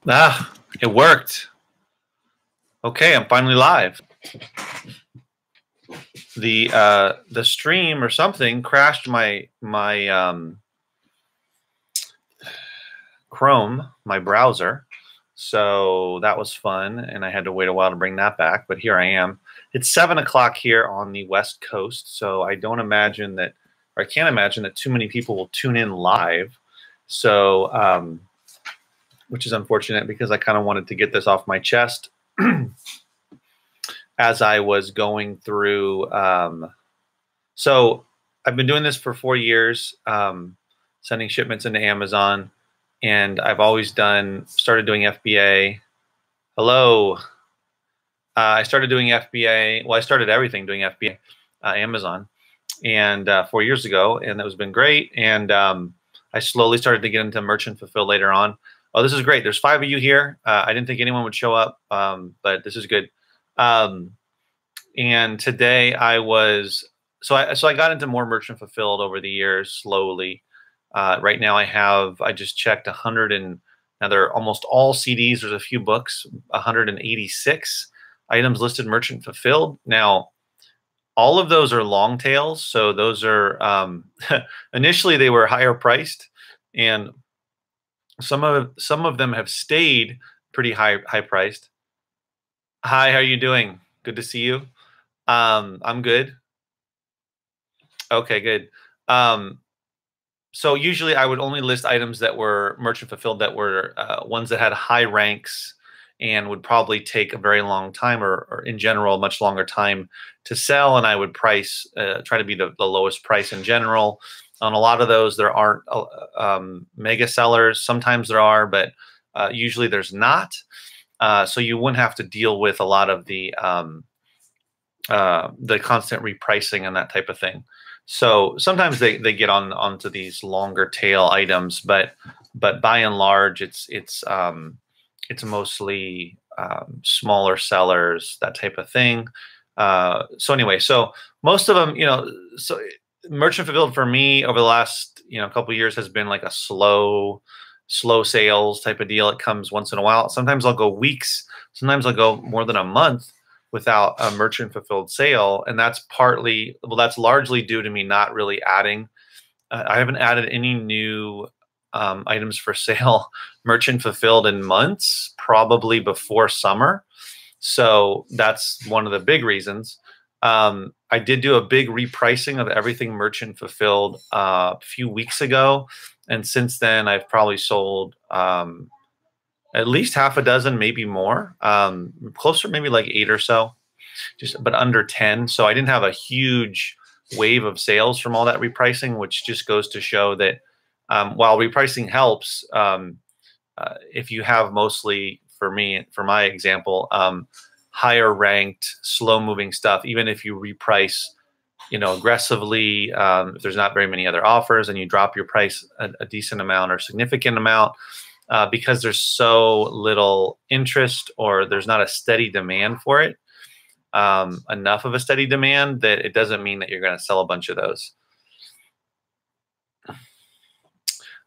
Ah, it worked. Okay, I'm finally live. The stream or something crashed my Chrome, my browser. So that was fun, and I had to wait a while to bring that back. But here I am. It's 7 o'clock here on the West Coast, so I don't imagine that, or I can't imagine that too many people will tune in live. So, which is unfortunate because I kind of wanted to get this off my chest as I was going through. So I've been doing this for 4 years, sending shipments into Amazon, and I've always started doing FBA. Hello. I started doing FBA. Well, I started everything doing FBA, Amazon, and 4 years ago, and that has been great. And I slowly started to get into merchant fulfill later on. Oh, this is great. There's 5 of you here. I didn't think anyone would show up, but this is good. And today so I got into more merchant fulfilled over the years slowly. Right now I just checked 100 and now they're almost all CDs. There's a few books, 186 items listed merchant fulfilled. Now, all of those are long tails. So those are, initially they were higher priced, and some of them have stayed pretty high priced. Hi, how are you doing? Good to see you. I'm good. Okay, good. So usually I would only list items that were merchant fulfilled, that were ones that had high ranks and would probably take a very long time, or in general, a much longer time to sell. And I would try to be the lowest price in general. On a lot of those, there aren't mega sellers. Sometimes there are, but usually there's not. So you wouldn't have to deal with a lot of the constant repricing and that type of thing. So sometimes they get onto these longer tail items, but by and large, it's mostly smaller sellers, that type of thing. So anyway, so most of them, so merchant fulfilled for me over the last couple of years has been like a slow sales type of deal. It comes once in a while. Sometimes I'll go weeks. Sometimes I'll go more than a month without a merchant fulfilled sale. And that's largely due to me not really adding. I haven't added any new items for sale merchant fulfilled in months, probably before summer. So that's one of the big reasons. I did do a big repricing of everything merchant fulfilled a few weeks ago. And since then, I've probably sold at least half a dozen, maybe more, closer, maybe like 8 or so, but under 10. So I didn't have a huge wave of sales from all that repricing, which just goes to show that while repricing helps, if you have mostly, for my example, higher ranked, slow moving stuff, even if you reprice, aggressively, if there's not very many other offers and you drop your price a decent amount or significant amount, because there's so little interest, or there's not a steady demand for it, enough of a steady demand that it doesn't mean that you're going to sell a bunch of those.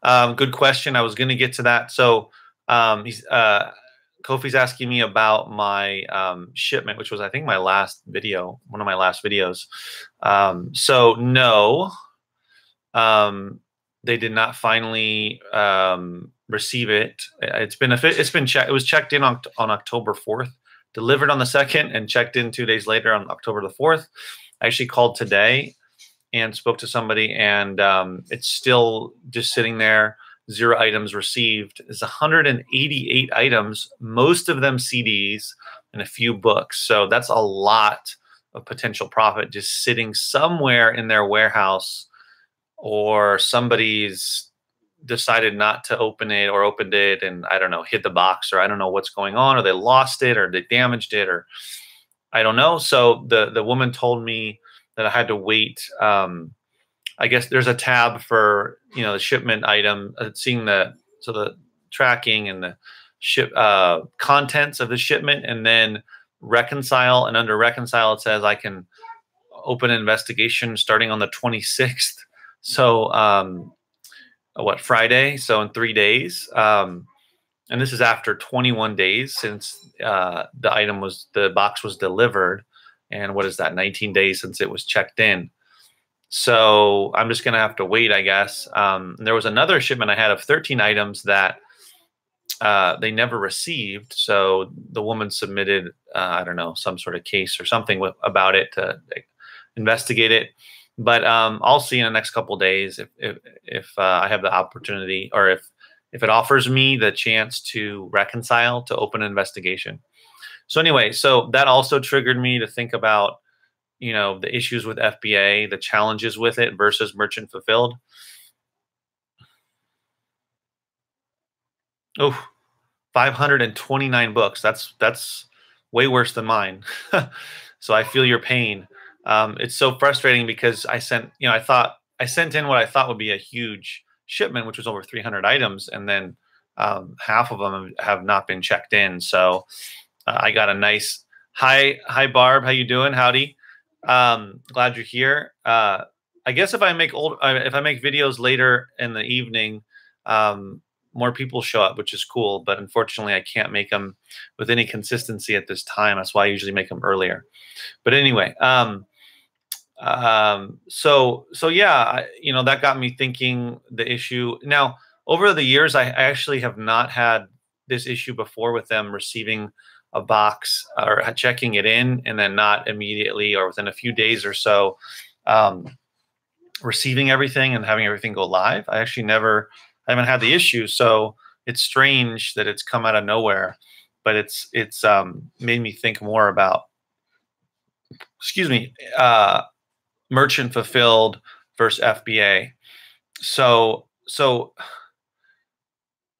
Good question. I was going to get to that. So Kofi's asking me about my shipment, which was, I think, my last video, one of my last videos. So no, they did not finally receive it. It was checked in on October 4th, delivered on the 2nd, and checked in 2 days later on October the 4th. I actually called today and spoke to somebody, and it's still just sitting there. 0 items received. It's 188 items, most of them CDs and a few books. So that's a lot of potential profit just sitting somewhere in their warehouse, or somebody's decided not to open it, or opened it and, I don't know, hit the box, or I don't know what's going on, or they lost it, or they damaged it, or I don't know. So the woman told me that I had to wait. I guess there's a tab for, the shipment item, seeing the tracking and the contents of the shipment, and then reconcile. And under reconcile, it says I can open an investigation starting on the 26th. So, Friday? So in 3 days. and this is after 21 days since the box was delivered, and what is that, 19 days since it was checked in. So I'm just gonna have to wait, I guess. There was another shipment I had of 13 items that they never received. So the woman submitted, I don't know, some sort of case or something about it to investigate it. But I'll see in the next couple of days if I have the opportunity, or if it offers me the chance to reconcile, to open an investigation. So anyway, so that also triggered me to think about, you know, the issues with FBA, the challenges with it versus merchant fulfilled. Oh, 529 books. That's way worse than mine. So I feel your pain. It's so frustrating because I sent, you know, I sent in what I thought would be a huge shipment, which was over 300 items, and then half of them have not been checked in. So I got a nice hi Barb, how you doing? Howdy. Glad you're here. I guess if I make videos later in the evening, more people show up, which is cool. But unfortunately, I can't make them with any consistency at this time. That's why I usually make them earlier. But anyway, so yeah, you know, that got me thinking the issue. Now, over the years, I actually have not had this issue before with them receiving a box or checking it in and then not immediately or within a few days or so receiving everything and having everything go live. I haven't had the issue, so it's strange that it's come out of nowhere. But it's made me think more about, excuse me, merchant fulfilled versus FBA. So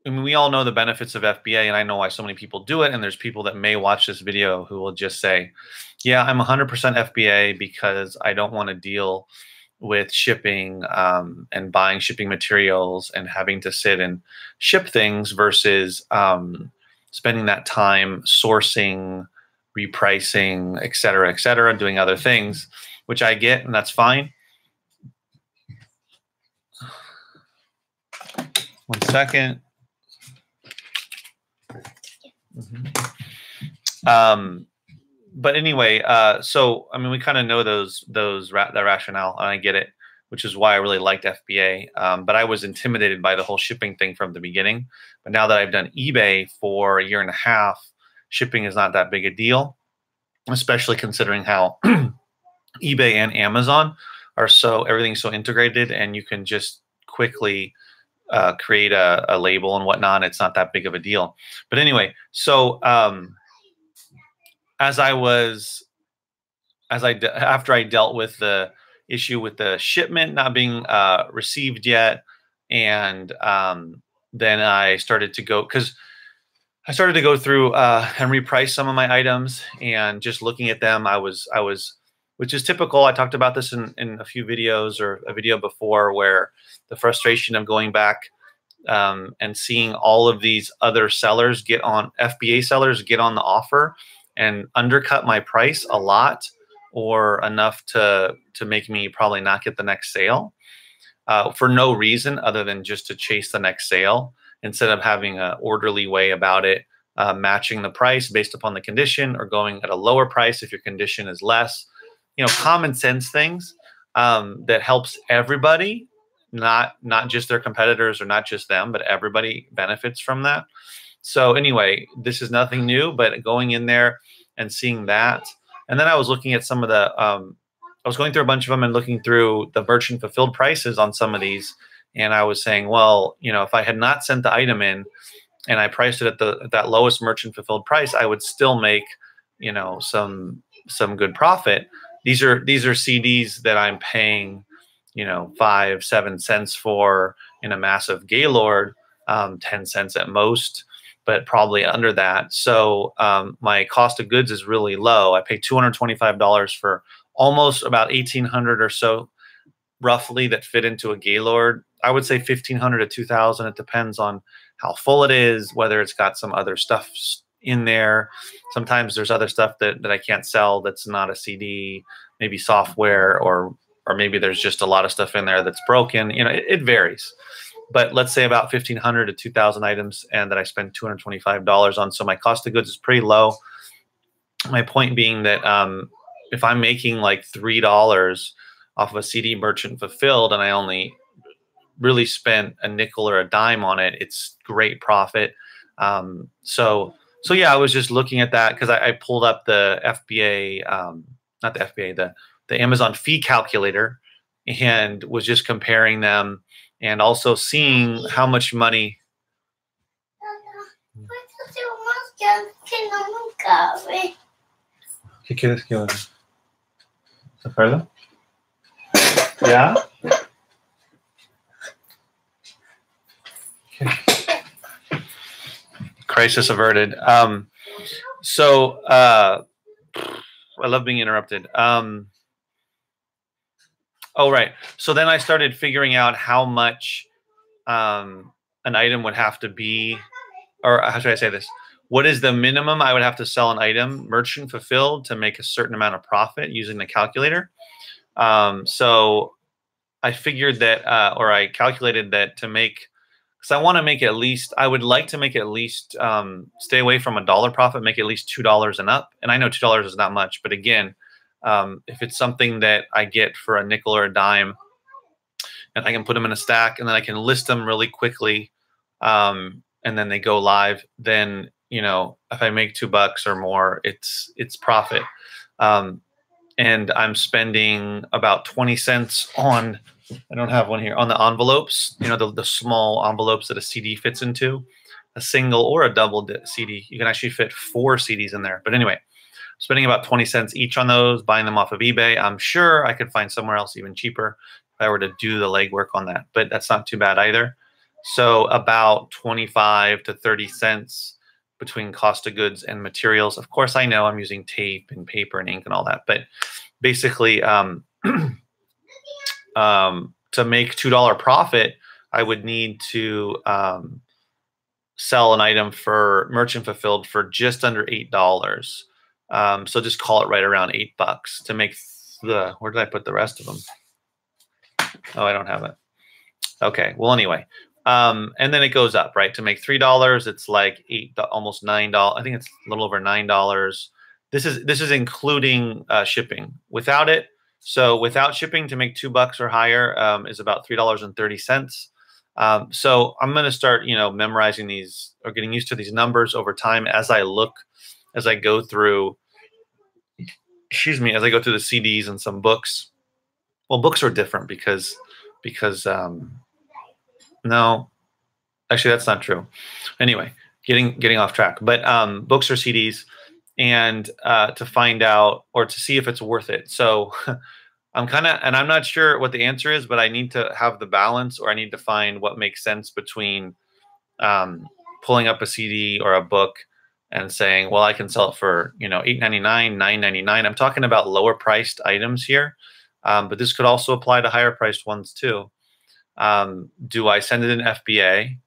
I mean, we all know the benefits of FBA, and I know why so many people do it. And there's people that may watch this video who will just say, yeah, I'm 100% FBA because I don't want to deal with shipping and buying shipping materials and having to sit and ship things versus spending that time sourcing, repricing, et cetera, doing other things, which I get, and that's fine. One second. But anyway, so I mean, we kind of know that rationale, and I get it, which is why I really liked FBA. But I was intimidated by the whole shipping thing from the beginning. But now that I've done eBay for a year and a half, shipping is not that big a deal, especially considering how eBay and Amazon are everything's so integrated, and you can just quickly create a label and whatnot. It's not that big of a deal. But anyway, so after I dealt with the issue with the shipment not being received yet, and then I started to go through and reprice some of my items, and just looking at them, I was, which is typical. I talked about this in a few videos or a video before, where the frustration of going back and seeing all of these other sellers FBA sellers get on the offer and undercut my price a lot, or enough to make me probably not get the next sale for no reason other than just to chase the next sale, instead of having an orderly way about it, matching the price based upon the condition, or going at a lower price if your condition is less. You know, common sense things that helps everybody, not just their competitors or not just them, but everybody benefits from that. So anyway, this is nothing new, but going in there and seeing that. And then I was looking at some of the, I was going through a bunch of them and looking through the merchant fulfilled prices on some of these. And I was saying, well, you know, if I had not sent the item in and I priced it at that lowest merchant fulfilled price, I would still make, you know, some good profit. These are CDs that I'm paying, you know, 5-7 cents for in a massive Gaylord, 10 cents at most, but probably under that. So my cost of goods is really low. I pay $225 for almost about 1,800 or so, roughly, that fit into a Gaylord. I would say 1,500 to 2,000. It depends on how full it is, whether it's got some other stuff in there. Sometimes there's other stuff that I can't sell that's not a CD, maybe software, or maybe there's just a lot of stuff in there that's broken. You know, it varies. but let's say about 1,500 to 2,000 items, and that I spend $225 on. So my cost of goods is pretty low. My point being that if I'm making like $3 off of a CD merchant fulfilled, and I only really spent a nickel or a dime on it, it's great profit. So yeah, I was just looking at that because I pulled up the FBA, not the FBA, the Amazon fee calculator, and was just comparing them and also seeing how much money. ¿Qué quieres que haga? ¿Se acuerda? Yeah. Okay. Crisis averted. So I love being interrupted. Oh, right. So then I started figuring out how much an item would have to be, or how should I say this? What is the minimum I would have to sell an item merchant fulfilled to make a certain amount of profit using the calculator? So I figured that, or I calculated that to make, because I want to make at least, I would like to make at least, stay away from $1 profit, make at least $2 and up. And I know $2 is not much, but again, if it's something that I get for a nickel or a dime, and I can put them in a stack, and then I can list them really quickly, and then they go live, then, you know, if I make $2 or more, it's profit. And I'm spending about 20 cents on, I don't have one here, on the envelopes, you know, the small envelopes that a CD fits into, a single or a double CD. You can actually fit 4 CDs in there. But anyway, spending about 20 cents each on those, buying them off of eBay. I'm sure I could find somewhere else even cheaper if I were to do the legwork on that, but that's not too bad either. So about 25 to 30 cents between cost of goods and materials. Of course, I know I'm using tape and paper and ink and all that, but basically, to make $2 profit, I would need to sell an item for merchant fulfilled for just under $8. So just call it right around $8 to make the, where did I put the rest of them? Oh, I don't have it. Okay. Well, anyway, and then it goes up, right? To make $3, it's like almost $9. I think it's a little over $9. This is including shipping. Without it, so without shipping, to make $2 or higher is about $3.30. So I'm going to start, you know, memorizing these or getting used to these numbers over time as I go through. Excuse me, as I go through the CDs and some books. Well, books are different because no, actually that's not true. Anyway, getting off track. But books or CDs, and to find out or to see if it's worth it. So I'm not sure what the answer is, but I need to have the balance, or I need to find what makes sense between pulling up a CD or a book and saying, well, I can sell it for, you know, $8.99, $9.99. I'm talking about lower priced items here, but this could also apply to higher priced ones too. Do I send it in FBA,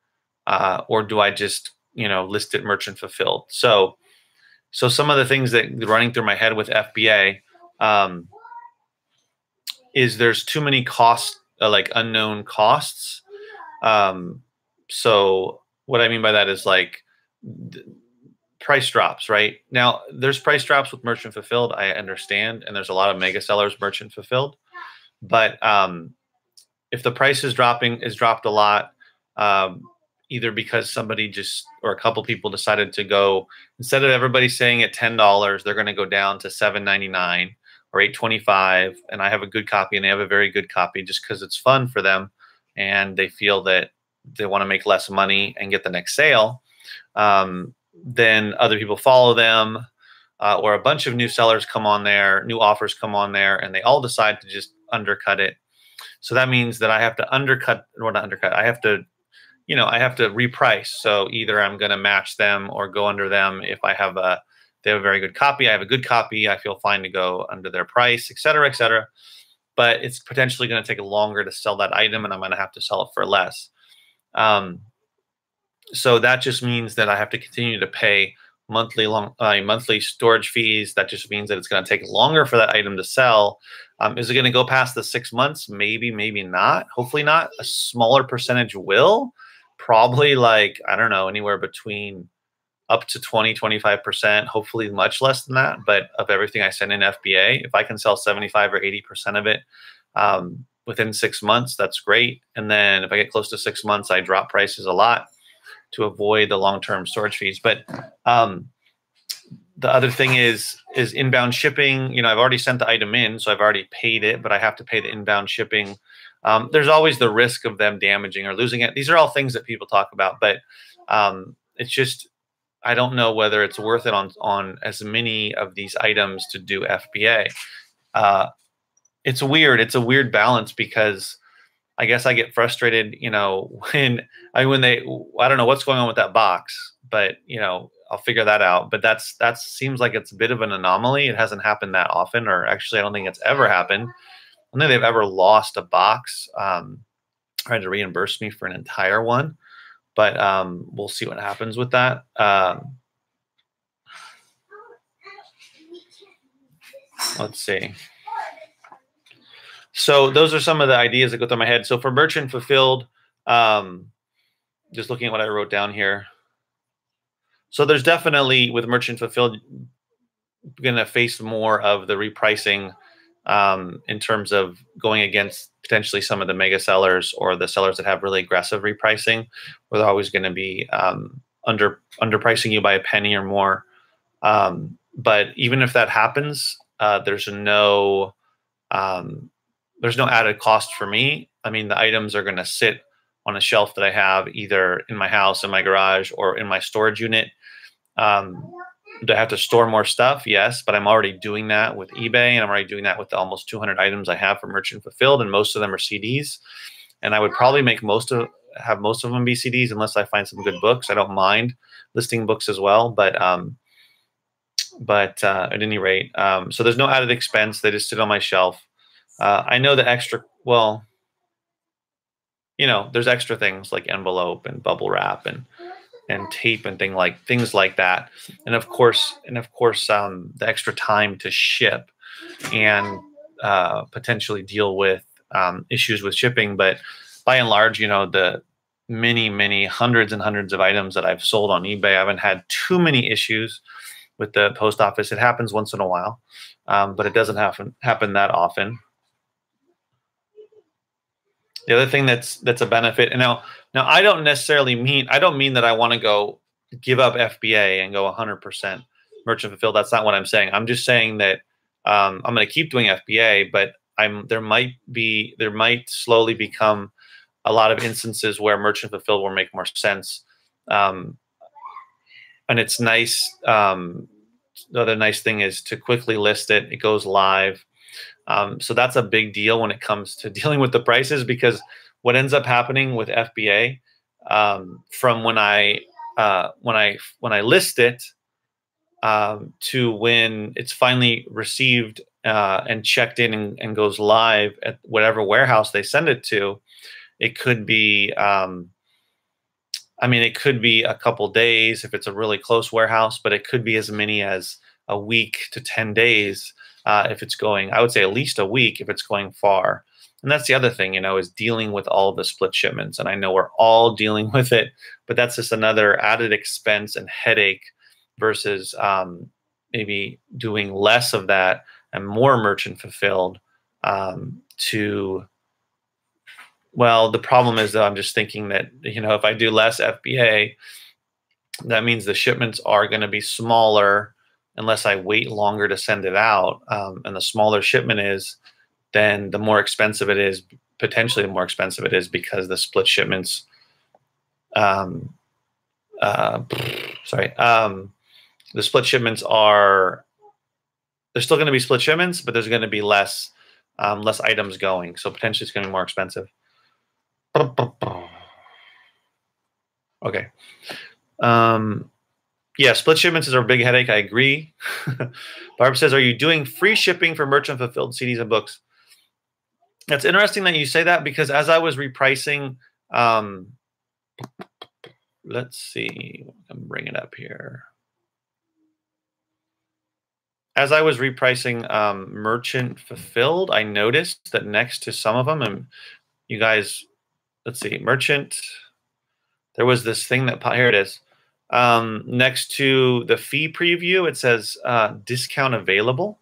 or do I just, you know, list it merchant fulfilled? So some of the things that running through my head with FBA is there's too many costs, like unknown costs. So what I mean by that is like price drops, right? Now there's price drops with merchant fulfilled, I understand, and there's a lot of mega sellers merchant fulfilled, but if the price is dropped a lot, either because somebody or a couple people decided to go, instead of everybody saying at $10, they're going to go down to $7.99 or $8.25, and I have a good copy and they have a very good copy just because it's fun for them and they feel that they want to make less money and get the next sale, then other people follow them, or a bunch of new sellers come on there, new offers come on there, and they all decide to just undercut it. So that means that I have to I have to, you know, I have to reprice. So either I'm going to match them or go under them. If they have a very good copy, I have a good copy, I feel fine to go under their price, et cetera, et cetera. But it's potentially going to take longer to sell that item, and I'm going to have to sell it for less. So that just means that I have to continue to pay monthly storage fees. That just means that it's going to take longer for that item to sell. Is it going to go past the 6 months? Maybe, maybe not. Hopefully not. A smaller percentage will. Probably like, I don't know, anywhere between up to 20, 25%, hopefully much less than that. But of everything I send in FBA, if I can sell 75 or 80% of it within 6 months, that's great. And then if I get close to 6 months, I drop prices a lot to avoid the long-term storage fees. But the other thing is inbound shipping. You know, I've already sent the item in, so I've already paid it, but I have to pay the inbound shipping. There's always the risk of them damaging or losing it. These are all things that people talk about, but it's just, I don't know whether it's worth it on as many of these items to do FBA. It's weird. It's a weird balance because I guess I get frustrated, you know, when I don't know what's going on with that box, but you know, I'll figure that out. But that seems like it's a bit of an anomaly. It hasn't happened that often, or actually, I don't think it's ever happened. I don't think they've ever lost a box, trying to reimburse me for an entire one. But we'll see what happens with that. Let's see. So those are some of the ideas that go through my head. So for merchant fulfilled, just looking at what I wrote down here. So there's definitely, with merchant fulfilled, going to face more of the repricing in terms of going against potentially some of the mega sellers or the sellers that have really aggressive repricing, where they're always going to be underpricing you by a penny or more. But even if that happens, there's no added cost for me. I mean, the items are going to sit on a shelf that I have either in my house, in my garage, or in my storage unit. Do I have to store more stuff? Yes, but I'm already doing that with eBay, and I'm already doing that with the almost 200 items I have for merchant fulfilled, and most of them are CDs. And I would probably have most of them be CDs unless I find some good books. I don't mind listing books as well, but at any rate, so there's no added expense. They just sit on my shelf. I know the extra, well, you know, there's extra things like envelope and bubble wrap and tape and things like that. And of course, the extra time to ship and potentially deal with issues with shipping. But by and large, you know, the many hundreds and hundreds of items that I've sold on eBay, I haven't had too many issues with the post office. It happens once in a while, but it doesn't happen that often. The other thing that's a benefit, and now I don't mean that I want to go give up FBA and go 100% merchant fulfilled. That's not what I'm saying. I'm just saying that I'm going to keep doing FBA, but there might slowly become a lot of instances where merchant fulfilled will make more sense. And it's nice. The other nice thing is to quickly list it. It goes live. So that's a big deal when it comes to dealing with the prices, because what ends up happening with FBA from when I list it to when it's finally received and checked in and goes live at whatever warehouse they send it to, it could be it could be a couple days if it's a really close warehouse, but it could be as many as a week to 10 days. If it's going, I would say at least a week if it's going far. And that's the other thing, you know, is dealing with all the split shipments. And I know we're all dealing with it, but that's just another added expense and headache versus maybe doing less of that and more merchant fulfilled well, the problem is, though, I'm just thinking that, you know, if I do less FBA, that means the shipments are going to be smaller unless I wait longer to send it out. And the smaller shipment is, then the more expensive it is, potentially the more expensive it is, because the split shipments, the split shipments are, there's still going to be split shipments, but there's going to be less items going. So potentially it's going to be more expensive. Okay. Yeah, split shipments is a big headache. I agree. Barb says, are you doing free shipping for merchant fulfilled CDs and books? That's interesting that you say that, because as I was repricing, let's see, I'm bringing it up here. as I was repricing merchant fulfilled, I noticed that next to some of them, and you guys, let's see, merchant, there was this thing that, here it is. Next to the fee preview, it says discount available.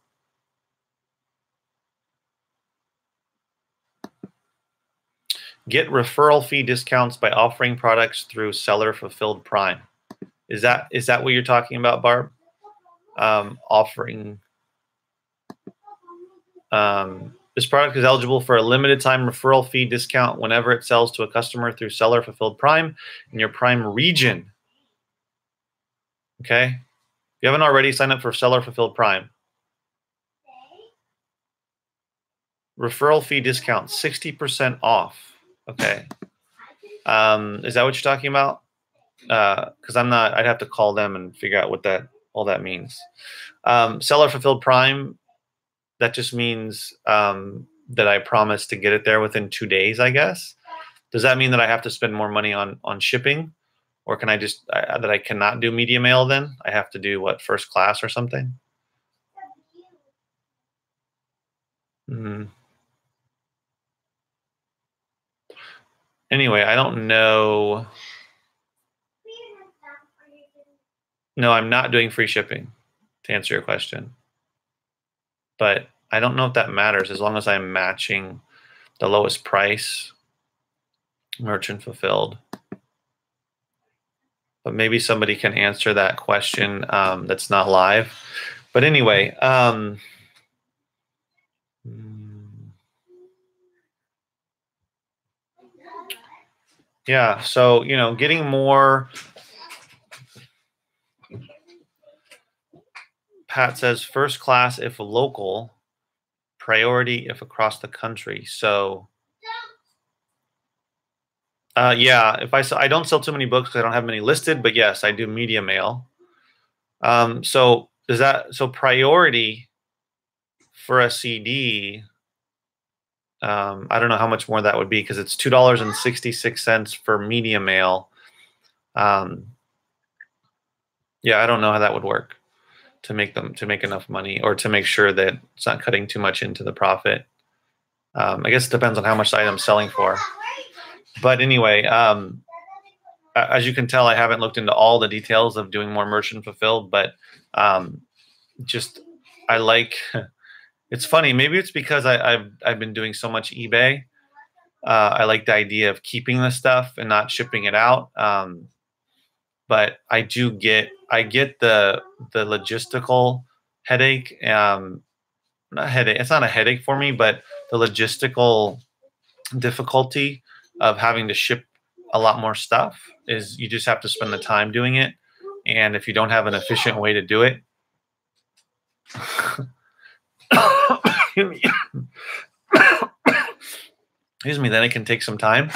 Get referral fee discounts by offering products through seller fulfilled Prime. Is that what you're talking about, Barb? Offering this product is eligible for a limited time referral fee discount whenever it sells to a customer through seller fulfilled Prime in your Prime region. Okay, if you haven't already, signed up for seller fulfilled Prime. Referral fee discount 60% off. Okay, is that what you're talking about? Because I'm not. I'd have to call them and figure out what all that means. Seller fulfilled Prime. That just means that I promise to get it there within 2 days, I guess. Does that mean that I have to spend more money on shipping, or can I just that I cannot do media mail? Then I have to do what, first class or something? Anyway, I don't know. No, I'm not doing free shipping, to answer your question. But I don't know if that matters as long as I'm matching the lowest price, merchant fulfilled. But maybe somebody can answer that question that's not live. But anyway, yeah, so, getting more. Pat says first class if local, priority if across the country. So yeah, if I don't sell too many books because I don't have many listed, but yes, I do media mail. So priority for a CD, I don't know how much more that would be because it's $2.66 for media mail. Yeah, I don't know how that would work to make enough money, or to make sure that it's not cutting too much into the profit. I guess it depends on how much the item's selling for. But anyway, as you can tell, I haven't looked into all the details of doing more merchant fulfilled, but just I like. It's funny. Maybe it's because I've been doing so much eBay. I like the idea of keeping the stuff and not shipping it out. But I get the logistical headache. Not headache. It's not a headache for me, but the logistical difficulty of having to ship a lot more stuff is you just have to spend the time doing it. And if you don't have an efficient way to do it, excuse me, then it can take some time.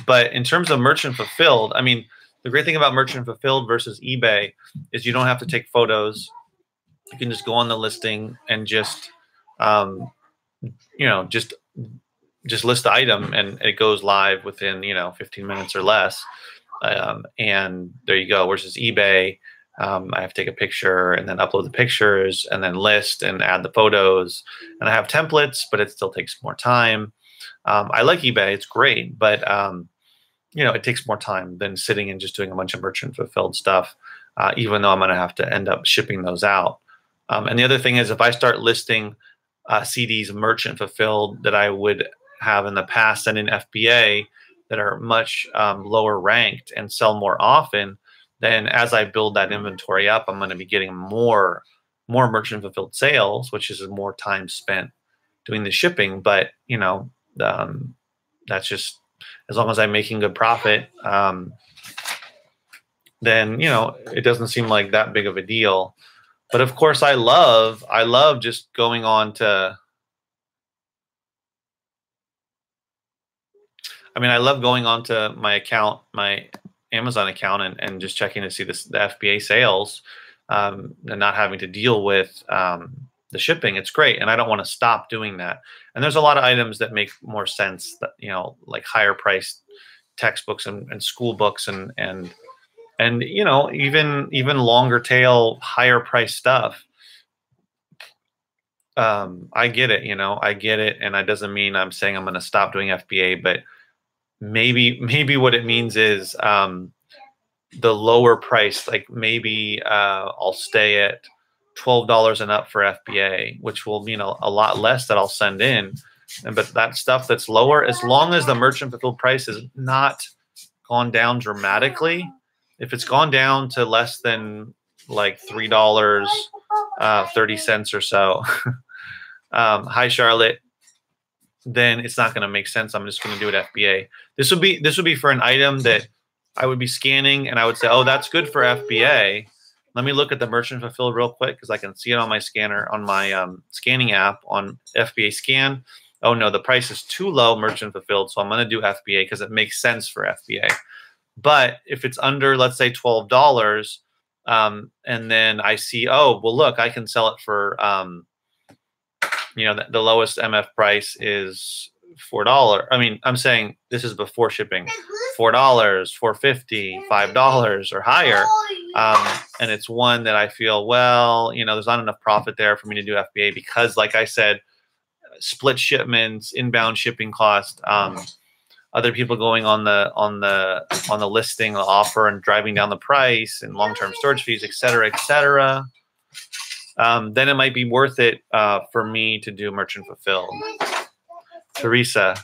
But in terms of merchant fulfilled, I mean, the great thing about merchant fulfilled versus eBay is you don't have to take photos. You can just go on the listing and just, just list the item, and it goes live within 15 minutes or less. And there you go. Versus eBay, I have to take a picture and then upload the pictures and then list and add the photos. And I have templates, but it still takes more time. I like eBay; it's great, but it takes more time than sitting and just doing a bunch of merchant fulfilled stuff. Even though I'm going to have to end up shipping those out. And the other thing is, if I start listing CDs merchant fulfilled that I would have in the past and in FBA that are much lower ranked and sell more often, then as I build that inventory up, I'm going to be getting more merchant fulfilled sales, which is more time spent doing the shipping. But that's just, as long as I'm making good profit, then it doesn't seem like that big of a deal. But of course, I love just going on to. I love going onto my account, my Amazon account, and just checking to see the FBA sales, and not having to deal with the shipping. It's great, and I don't want to stop doing that. And there's a lot of items that make more sense, that like higher priced textbooks and school books and even longer tail, higher price stuff I get it, I get it, and that doesn't mean I'm saying I'm going to stop doing FBA, but maybe what it means is the lower price, like maybe I'll stay at $12 and up for FBA, which will mean a lot less that I'll send in. But that stuff that's lower, as long as the merchant fulfilled price is not gone down dramatically, if it's gone down to less than like $3.30 or so, hi Charlotte, then it's not going to make sense. I'm just going to do it FBA. This would be for an item that I would be scanning and I would say, oh, that's good for FBA. Let me look at the merchant fulfilled real quick because I can see it on my scanner, on my scanning app on FBA scan. Oh no, the price is too low, merchant fulfilled, so I'm going to do FBA because it makes sense for FBA. But if it's under, let's say, $12, and then I see, oh, well, look, I can sell it for, the lowest MF price is $4. I mean, I'm saying this is before shipping. $4, $4.50, $5 or higher. And it's one that I feel, well, there's not enough profit there for me to do FBA because, like I said, split shipments, inbound shipping cost, other people going on the listing, the offer, and driving down the price, and long-term storage fees, et cetera, et cetera. Then it might be worth it for me to do merchant fulfilled. Teresa.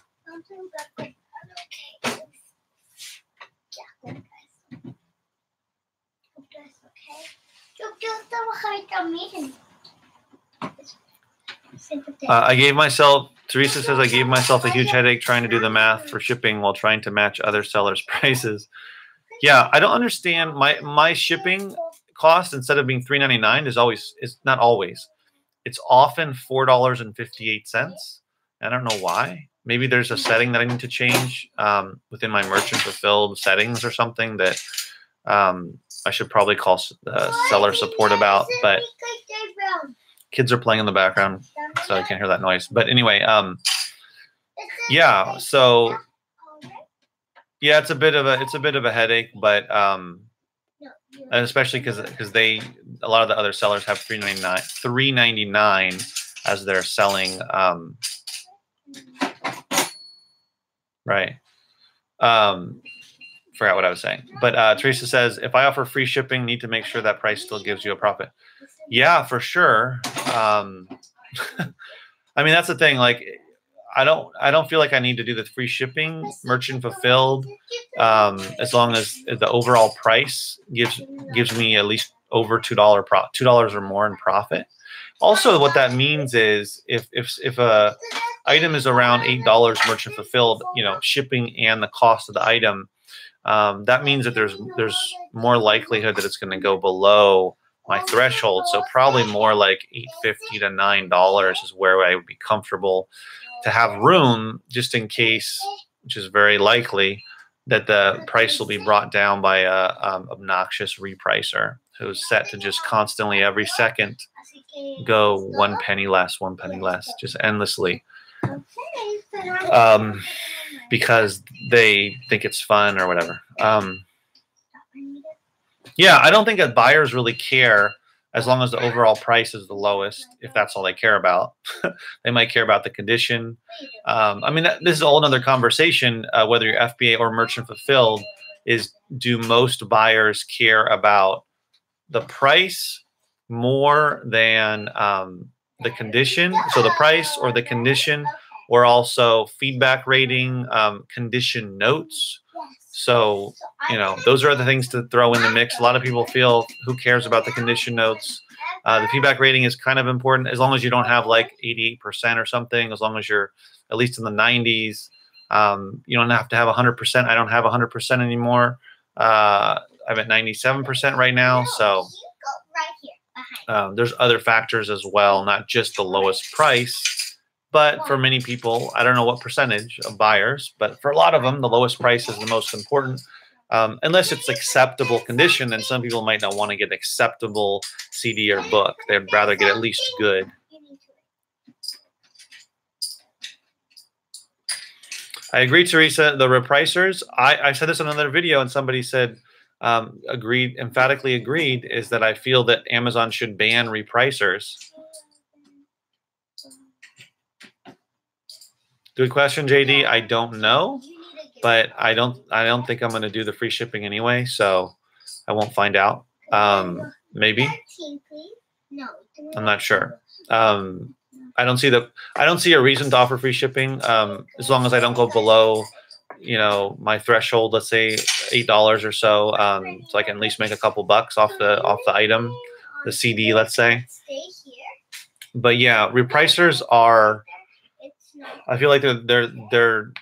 Teresa says, I gave myself a huge headache trying to do the math for shipping while trying to match other sellers' prices. Yeah, I don't understand. My shipping cost, instead of being $3.99, is not always. It's often $4.58. I don't know why. Maybe there's a setting that I need to change within my merchant fulfilled settings or something that I should probably call seller support about. But kids are playing in the background, so I can't hear that noise. But anyway, yeah. So yeah, it's a bit of a headache, but and especially because a lot of the other sellers have $3.99 as they're selling. Right. Forgot what I was saying. But Teresa says, if I offer free shipping, need to make sure that price still gives you a profit. Yeah, for sure. I mean, that's the thing. Like, I don't feel like I need to do the free shipping, merchant fulfilled, as long as the overall price gives me at least over $2 or more in profit. Also, what that means is if a item is around $8 merchant fulfilled, shipping and the cost of the item, that means that there's more likelihood that it's going to go below my threshold. So probably more like $8.50 to $9 is where I would be comfortable to have room, just in case, which is very likely, that the price will be brought down by a obnoxious repricer who's set to just constantly every second go 1 penny less, 1 penny less, just endlessly, because they think it's fun or whatever. Yeah, I don't think that buyers really care as long as the overall price is the lowest, if that's all they care about. They might care about the condition. I mean, this is a whole other conversation, whether you're FBA or merchant fulfilled, is do most buyers care about the price more than the condition? So the price or the condition, or also feedback rating, condition notes. So, those are other things to throw in the mix. A lot of people feel, who cares about the condition notes? The feedback rating is kind of important, as long as you don't have like 88% or something, as long as you're at least in the 90s. You don't have to have 100%. I don't have 100% anymore. I'm at 97% right now. So there's other factors as well, not just the lowest price. But for many people, I don't know what percentage of buyers, but for a lot of them, the lowest price is the most important. Unless it's acceptable condition, then some people might not want to get acceptable CD or book. They'd rather get at least good. I agree, Teresa. The repricers, I said this in another video, and somebody said, emphatically agreed, is that I feel that Amazon should ban repricers. Good question, JD. I don't know, but I don't think I'm going to do the free shipping anyway, so I won't find out. Maybe. I'm not sure. I don't see a reason to offer free shipping as long as I don't go below, my threshold. Let's say $8 or so, so I can at least make a couple bucks off the item, the CD, let's say. But yeah, repricers are. I feel like they're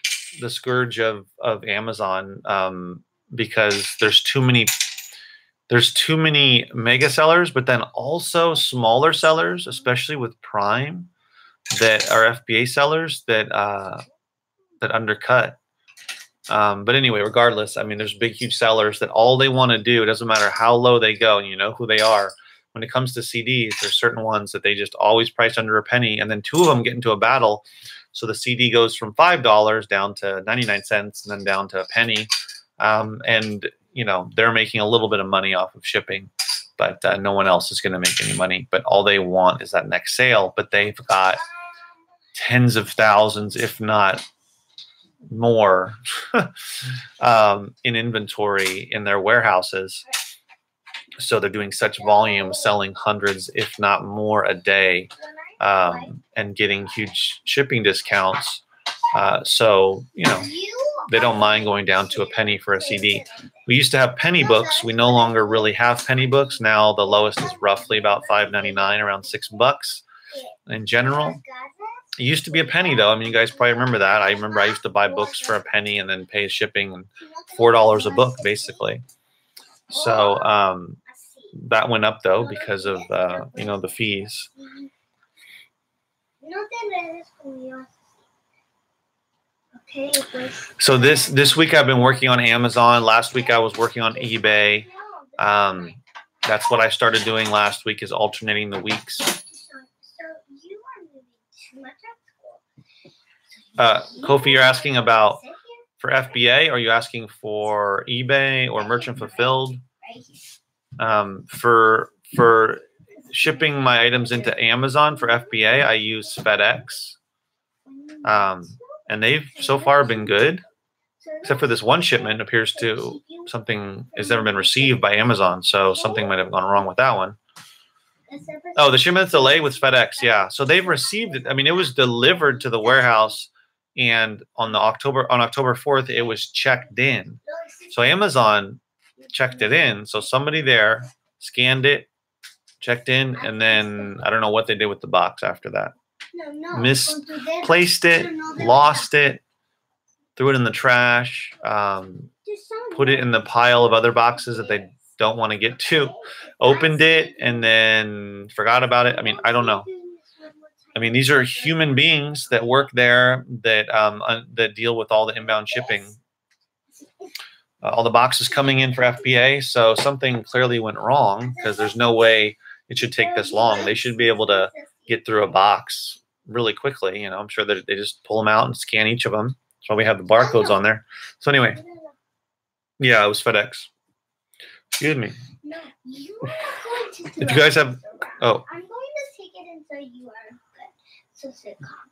the scourge of Amazon because there's too many mega sellers, but then also smaller sellers, especially with Prime, that are FBA sellers that undercut. But anyway, regardless, I mean, there's big, huge sellers that all they want to do, it doesn't matter how low they go, and you know who they are. When it comes to CDs, there's certain ones that they just always price under a penny, and then two of them get into a battle. So the CD goes from $5 down to 99 cents and then down to a penny. And, they're making a little bit of money off of shipping, but no one else is going to make any money. But all they want is that next sale. But they've got tens of thousands, if not more, in inventory in their warehouses. So they're doing such volume, selling hundreds, if not more, a day, and getting huge shipping discounts. So they don't mind going down to a penny for a CD. We used to have penny books. We no longer really have penny books. Now the lowest is roughly about $5.99, around $6 in general. It used to be a penny, though. I mean, you guys probably remember that. I remember I used to buy books for a penny and then pay shipping and $4 a book, basically. So that went up, though, because of, the fees. So this week I've been working on Amazon. Last week I was working on eBay. That's what I started doing last week, is alternating the weeks. Kofi, you're asking about for FBA, or are you asking for eBay or merchant fulfilled? For shipping my items into Amazon for FBA, I use FedEx. And they've so far been good, except for this one shipment appears to something has never been received by Amazon. So something might have gone wrong with that one. Oh, the shipment's delayed with FedEx. Yeah. So they've received it. I mean, it was delivered to the warehouse, and on October 4th, it was checked in. So Amazon checked it in. So somebody there scanned it, checked in, and then I don't know what they did with the box after that. Misplaced it, lost it, threw it in the trash, put it in the pile of other boxes that they don't want to get to, opened it, and then forgot about it. I mean, I don't know. I mean, these are human beings that work there that deal with all the inbound shipping, all the boxes coming in for FBA. So something clearly went wrong, because there's no way it should take this long. They should be able to get through a box really quickly. I'm sure that they just pull them out and scan each of them. That's why we have the barcodes on there. So anyway, yeah, it was FedEx. Excuse me. No, you are going to do if you guys have, oh. I'm going to take it until you are good. So sit calm,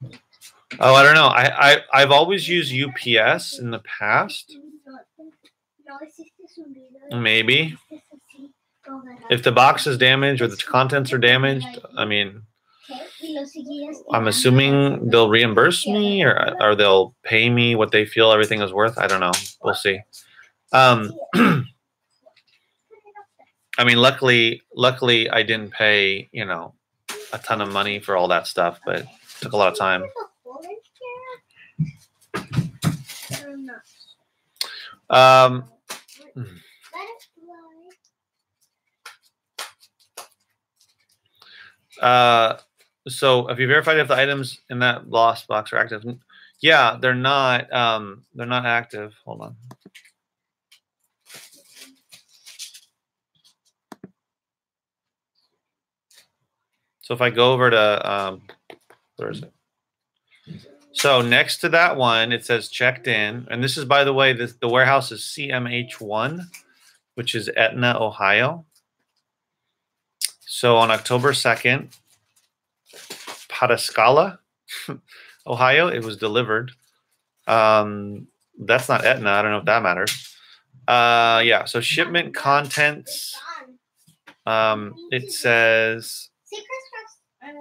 okay? Oh, I don't know. I've always used UPS in the past. Maybe. If the box is damaged or the contents are damaged, I mean, I'm assuming they'll reimburse me, or they'll pay me what they feel everything is worth. I don't know. We'll see. I mean, luckily I didn't pay, a ton of money for all that stuff, but it took a lot of time. So have you verified if the items in that lost box are active? Yeah, they're not active. Hold on. So if I go over to, where is it? So next to that one, it says checked in. And this is, by the way, the warehouse is CMH1, which is Etna, Ohio. So on October 2nd, Patascala, Ohio. It was delivered. That's not Aetna. I don't know if that matters. Yeah. So shipment contents. It says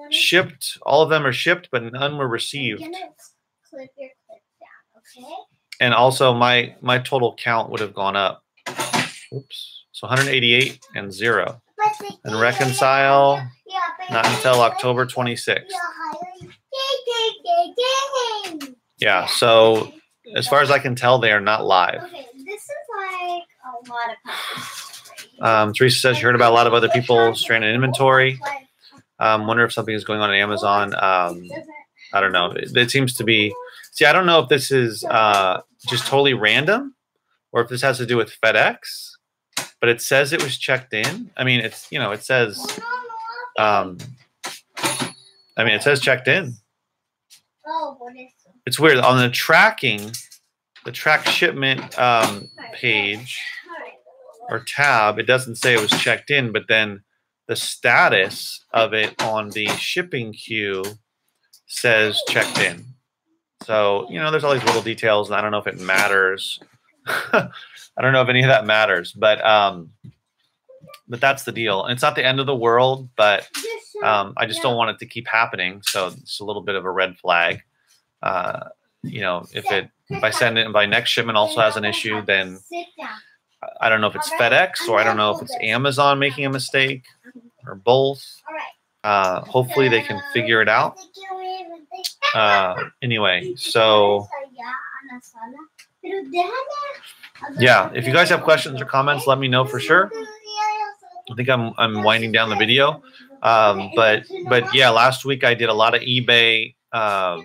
shipped. All of them are shipped, but none were received. Clip your clip down, okay? And also, my total count would have gone up. Oops. So 188 and 0. And reconcile not until October 26th. Yeah. So as far as I can tell, they are not live. Okay, this is like a lot of problems. Teresa says she heard about a lot of other people stranded inventory. Wonder if something is going on at Amazon. I don't know. It seems to be. See, I don't know if this is just totally random, or if this has to do with FedEx. But it says it was checked in. I mean, it's it says. It says checked in. Oh, what is it? It's weird on the tracking, the track shipment page or tab. It doesn't say it was checked in, but then the status of it on the shipping queue says checked in. So, there's all these little details, and I don't know if it matters. I don't know if any of that matters, but that's the deal. And it's not the end of the world, but I just don't want it to keep happening. So it's a little bit of a red flag. If I send it and by next shipment also has an issue, then I don't know if it's FedEx or I don't know if it's Amazon making a mistake or both. Hopefully they can figure it out. Anyway, so yeah, if you guys have questions or comments, let me know for sure. I think I'm winding down the video. But yeah, last week I did a lot of eBay. I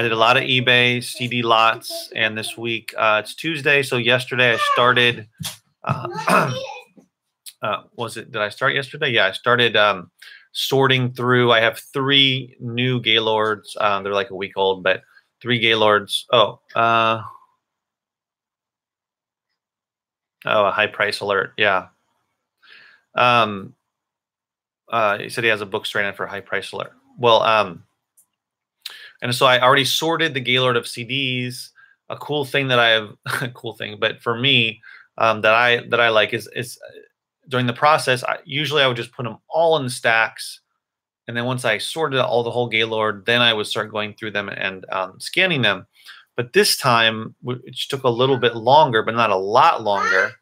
did a lot of eBay CD lots, and this week it's Tuesday. So yesterday I started. Did I start yesterday? Yeah, I started sorting through. I have 3 new Gaylords. They're like a week old, but 3 Gaylords. A high price alert. Yeah. He said he has a book stranded for a high price alert. Well, and so I already sorted the Gaylord of CDs. A cool thing that I have, but for me, that I like is during the process, usually I would just put them all in the stacks. And then once I sorted out the whole Gaylord, then I would start going through them and scanning them. But this time, which took a little bit longer, but not a lot longer,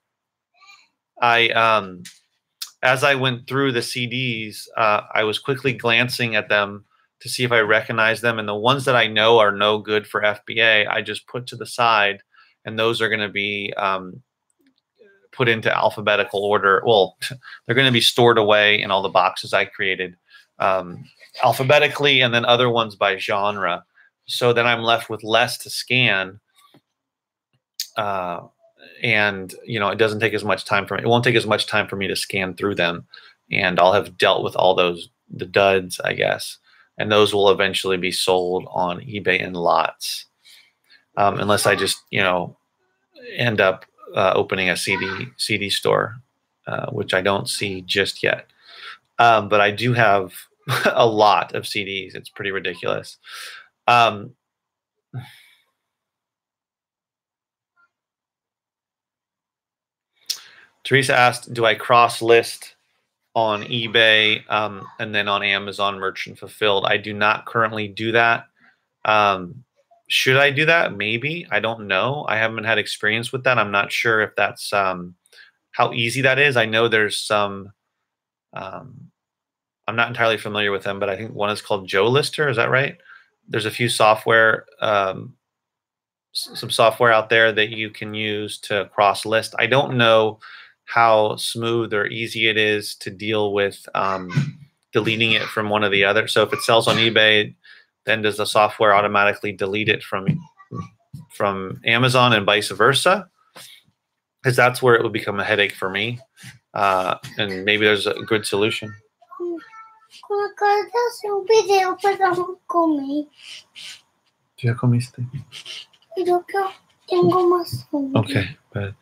as I went through the CDs, I was quickly glancing at them to see if I recognize them. And the ones that I know are no good for FBA, I just put to the side, and those are going to be put into alphabetical order. Well, they're going to be stored away in all the boxes I created alphabetically, and then other ones by genre. So then I'm left with less to scan. And it doesn't take as much time for me. It won't take as much time for me to scan through them, and I'll have dealt with all the duds, I guess, and those will eventually be sold on eBay in lots, unless I just end up opening a CD store, which I don't see just yet. But I do have a lot of CDs. It's pretty ridiculous. Teresa asked, do I cross list on eBay and then on Amazon Merchant Fulfilled? I do not currently do that. Should I do that? Maybe. I don't know. I haven't had experience with that. I'm not sure if that's how easy that is. I know there's some, I'm not entirely familiar with them, but I think one is called Joe Lister. Is that right? There's a few software, some software out there that you can use to cross list. I don't know how smooth or easy it is to deal with deleting it from one or the other. So if it sells on eBay, then does the software automatically delete it from Amazon and vice versa? Because that's where it would become a headache for me. And maybe there's a good solution. ¿Ya comiste? Okay, but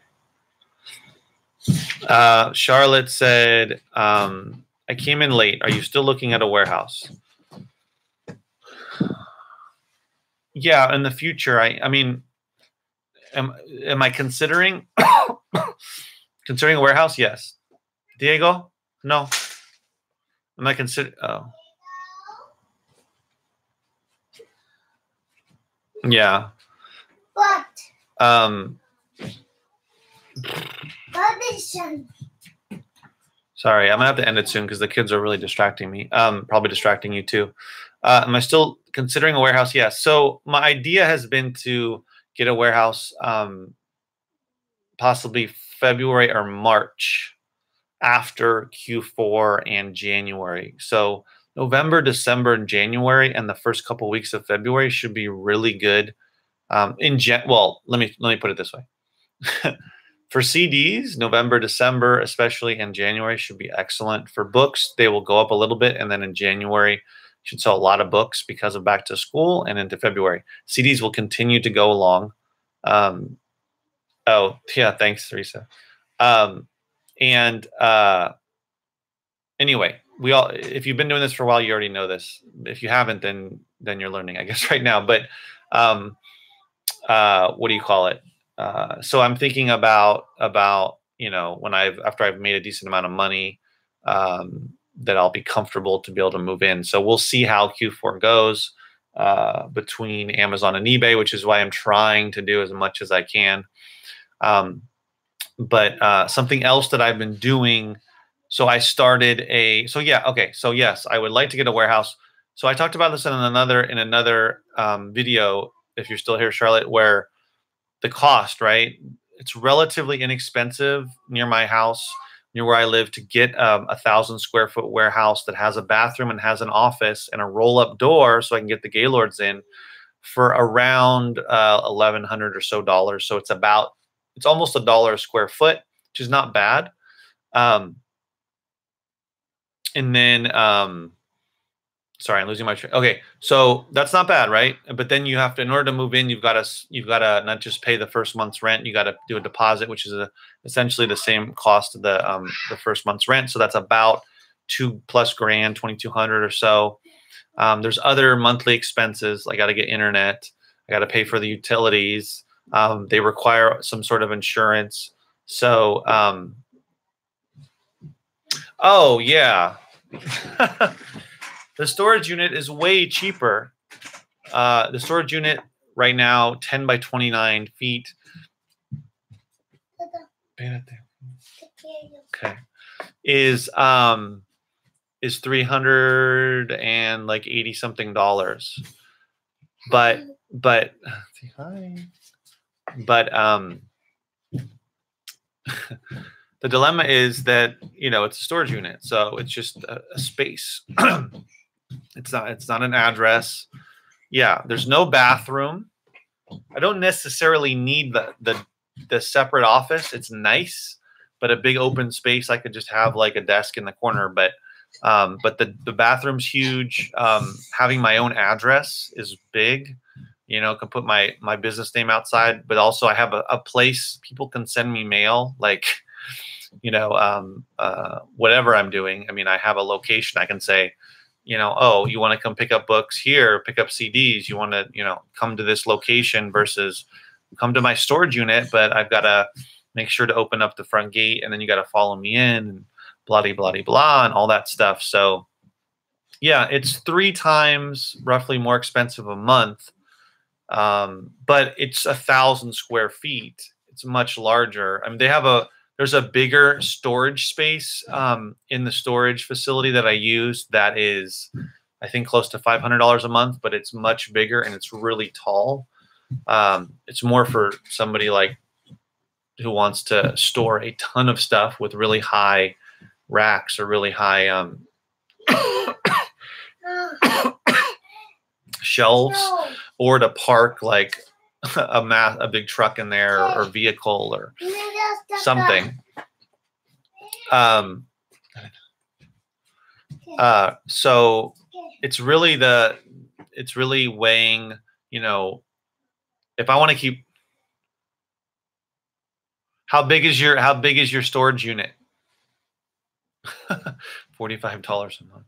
Charlotte said, I came in late. Are you still looking at a warehouse? yeah, in the future, I mean, am I considering considering a warehouse? Yes. Diego? No. Am I consider? Oh, yeah. What? Um, Permission. Sorry, I'm gonna have to end it soon because the kids are really distracting me. Probably distracting you too. Am I still considering a warehouse? Yes. So my idea has been to get a warehouse, possibly February or March after Q4 and January. So November, December, and January, and the first couple weeks of February should be really good. Well, let me put it this way. For CDs, November, December, especially in January, should be excellent. For books, they will go up a little bit, and then in January, should sell a lot of books because of back to school, and into February. CDs will continue to go along. Oh, yeah, thanks, Teresa. And anyway, if you've been doing this for a while, you already know this. If you haven't, then you're learning, I guess, right now. But what do you call it? So I'm thinking about when after I've made a decent amount of money, that I'll be comfortable to be able to move in. So we'll see how Q4 goes between Amazon and eBay, which is why I'm trying to do as much as I can. But something else that I've been doing. So I started so yes, I would like to get a warehouse. So I talked about this in another video, if you're still here, Charlotte, where the cost, right? It's relatively inexpensive near my house, near where I live, to get a 1,000-square-foot warehouse that has a bathroom and has an office and a roll-up door, so I can get the Gaylords in for around $1,100 or so dollars. So it's almost $1 a square foot, which is not bad. And then sorry, I'm losing my train. Okay, so that's not bad, right? But then you have to, in order to move in, you've got to not just pay the first month's rent. You got to do a deposit, which is essentially the same cost of the first month's rent. So that's about $2+ grand, 2,200 or so. There's other monthly expenses. I got to get internet. I got to pay for the utilities. They require some sort of insurance. So, oh yeah. The storage unit is way cheaper. The storage unit right now, 10 by 29 feet. Okay. Is 380 something dollars. But the dilemma is that it's a storage unit, so it's just a space. It's not an address. Yeah, there's no bathroom. I don't necessarily need the separate office. It's nice, but a big open space, I could just have like a desk in the corner. But the bathroom's huge. Having my own address is big. Can put my business name outside, but also I have a place people can send me mail, like whatever I'm doing. I mean, I have a location. I can say, oh, you want to come pick up books here, pick up CDs. You want to, come to this location versus come to my storage unit, but I've got to make sure to open up the front gate, and then you got to follow me in, and blah, blah, blah, blah, and all that stuff. So yeah, it's 3 times roughly more expensive a month. But it's 1,000 square feet. It's much larger. I mean, there's a bigger storage space in the storage facility that I use that is, I think, close to $500 a month, but it's much bigger and it's really tall. It's more for somebody like who wants to store a ton of stuff with really high racks or really high shelves, or to park like a big truck in there, or vehicle or something. So it's really weighing, if I want to keep, how big is your storage unit? $45 a month.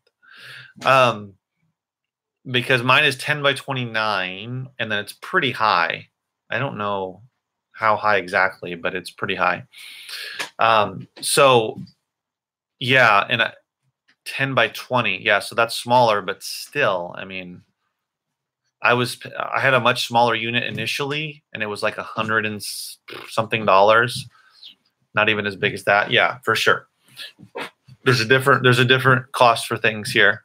because mine is 10 by 29, and then it's pretty high. I don't know how high exactly, but it's pretty high. So yeah, and 10 by 20. Yeah, so that's smaller, but still, I mean, I had a much smaller unit initially, and it was like $100 and something. Not even as big as that. Yeah, for sure. There's a different cost for things here.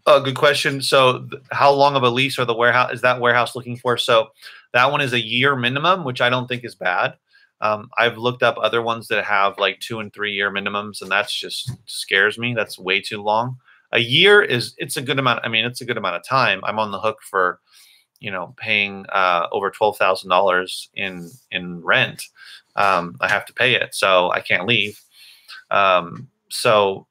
Oh, good question. So how long of a lease are the warehouse is that warehouse looking for? So that one is a year minimum, which I don't think is bad. I've looked up other ones that have like 2 and 3 year minimums, and that's just scares me. That's way too long. A year it's a good amount. I mean, it's a good amount of time. I'm on the hook for, paying over $12,000 in rent. I have to pay it, so I can't leave. So,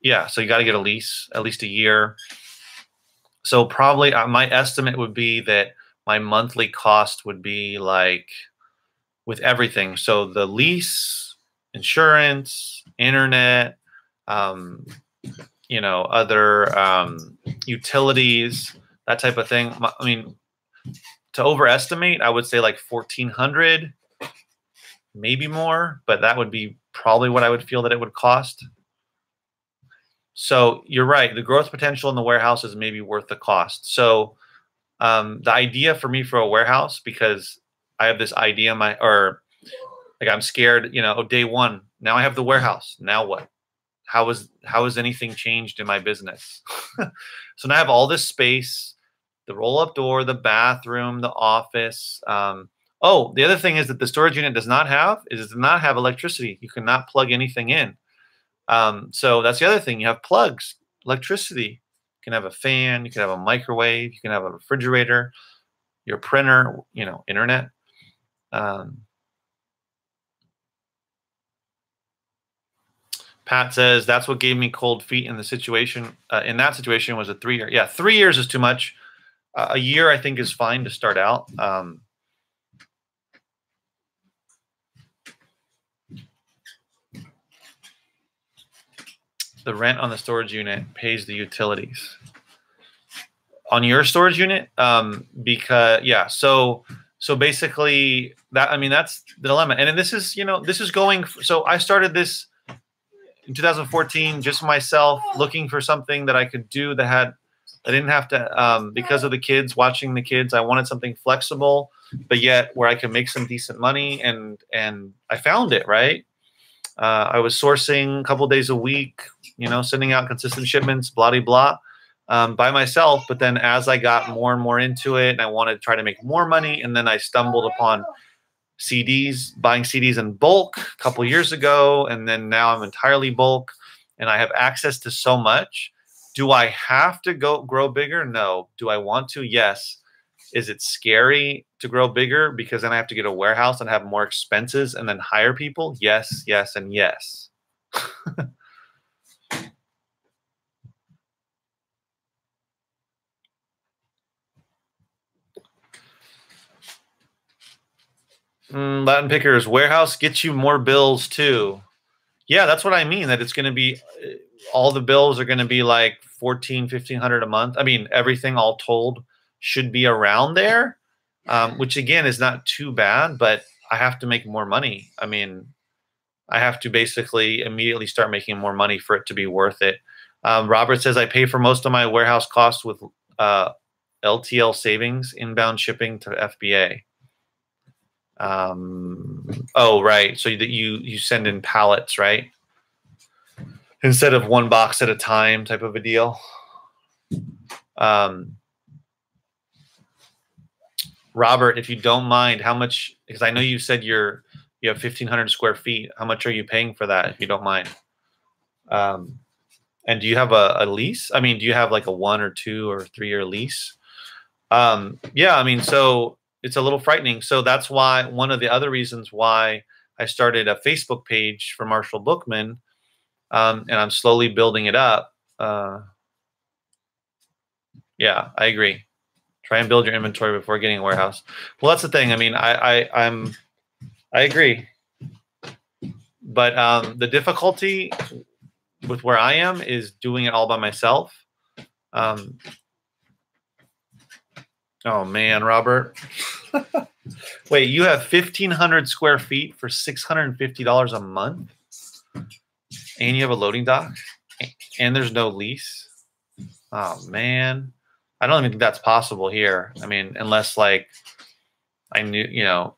yeah, so you got to get a lease, at least a year. So probably my estimate would be that my monthly cost would be like with everything. So the lease, insurance, internet, other utilities, that type of thing. I mean, to overestimate, I would say like 1,400, maybe more, but that would be probably what I would feel that it would cost. So you're right. The growth potential in the warehouse is maybe worth the cost. So the idea for me for a warehouse, because I have this idea I'm scared, day one, now I have the warehouse. Now what? How has anything changed in my business? So now I have all this space, the roll-up door, the bathroom, the office. Oh, the other thing is that the storage unit does not have electricity. You cannot plug anything in. So that's the other thing. You have plugs, electricity. You can have a fan, you can have a microwave, you can have a refrigerator, your printer, internet. Pat says that's what gave me cold feet in the situation. In that situation was a 3 year. Yeah, 3 years is too much. A year I think is fine to start out. The rent on the storage unit pays the utilities on your storage unit. Because yeah, so basically that's the dilemma. And this is going. So I started this in 2014, just myself looking for something that I could do I didn't have to, because of the kids, watching the kids, I wanted something flexible, but yet where I could make some decent money. And I found it, right? I was sourcing a couple days a week, sending out consistent shipments, blah, blah, blah, by myself. But then as I got more and more into it, and I wanted to try to make more money, and then I stumbled upon buying CDs in bulk a couple years ago, and then now I'm entirely bulk, and I have access to so much. Do I have to grow bigger? No. Do I want to? Yes. Is it scary to grow bigger because then I have to get a warehouse and have more expenses and then hire people? Yes, yes, and yes. Latin Pickers, warehouse gets you more bills too. Yeah, that's what I mean, that it's going to be, all the bills are going to be like $1,400-1,500 a month. I mean, everything all told should be around there, which again is not too bad, but I have to make more money. I mean, I have to basically immediately start making more money for it to be worth it. Robert says, I pay for most of my warehouse costs with LTL savings, inbound shipping to FBA. Oh, right. So you send in pallets, right? Instead of one box at a time type of a deal. Robert, if you don't mind, how much, because I know you said you have 1,500 square feet. How much are you paying for that, if you don't mind? And do you have a lease? I mean, do you have like a 1 or 2 or 3 year lease? Yeah, I mean, so it's a little frightening. So that's why one of the other reasons why I started a Facebook page for Marshall Bookman, and I'm slowly building it up. Yeah, I agree. Try and build your inventory before getting a warehouse. Well, that's the thing. I mean, I agree. But the difficulty with where I am is doing it all by myself. Oh man, Robert. Wait, you have 1,500 square feet for $650 a month? And you have a loading dock? And there's no lease? Oh man. I don't even think that's possible here. I mean, unless like I knew, you know,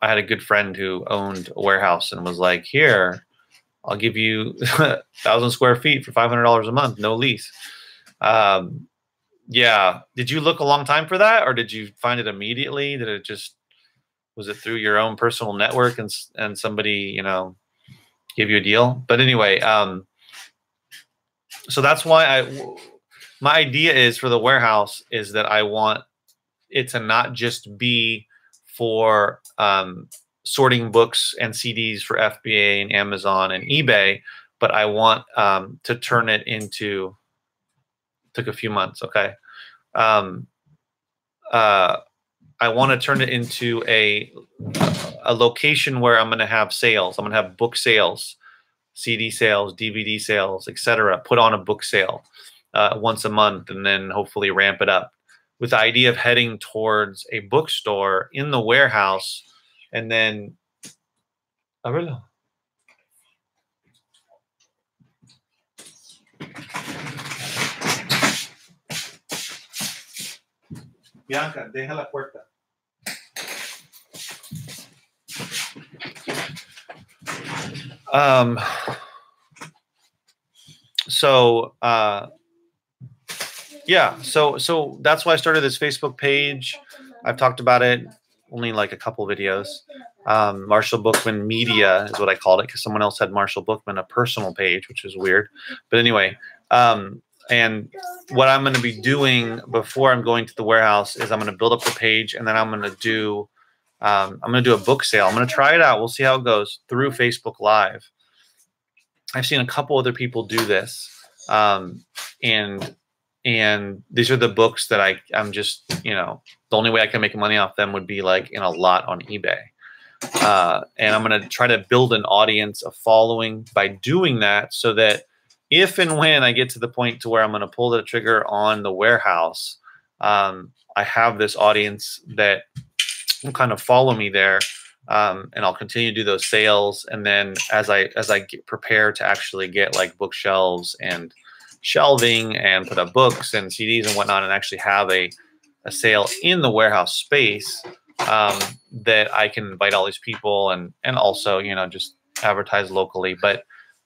I had a good friend who owned a warehouse and was like, here, I'll give you 1,000 square feet for $500 a month, no lease. Yeah. Did you look a long time for that, or did you find it immediately? Did it just, was it through your own personal network and somebody, you know, gave you a deal? But anyway, so that's why my idea is for the warehouse is that I want it to not just be for sorting books and CDs for FBA and Amazon and eBay, but I want to turn it into, took a few months, okay? I want to turn it into a location where I'm going to have sales. I'm going to have book sales, CD sales, DVD sales, etc. Put on a book sale once a month, and then hopefully ramp it up with the idea of heading towards a bookstore in the warehouse, and then. Bianca, deja la puerta. Yeah, so that's why I started this Facebook page. I've talked about it, only like a couple videos. Marshall Bookman Media is what I called it, because someone else had Marshall Bookman, a personal page, which is weird. But anyway, and what I'm going to be doing before I'm going to the warehouse is I'm going to build up the page, and then I'm going to do a book sale. I'm going to try it out. We'll see how it goes through Facebook Live. I've seen a couple other people do this, and these are the books that I'm just, you know, the only way I can make money off them would be like in a lot on eBay. And I'm going to try to build an audience, a following by doing that, so that if and when I get to the point to where I'm going to pull the trigger on the warehouse, I have this audience that will kind of follow me there, and I'll continue to do those sales. And then as I get prepared to actually get like bookshelves and shelving and put up books and CDs and whatnot, and actually have a sale in the warehouse space, that I can invite all these people and also, you know, just advertise locally. But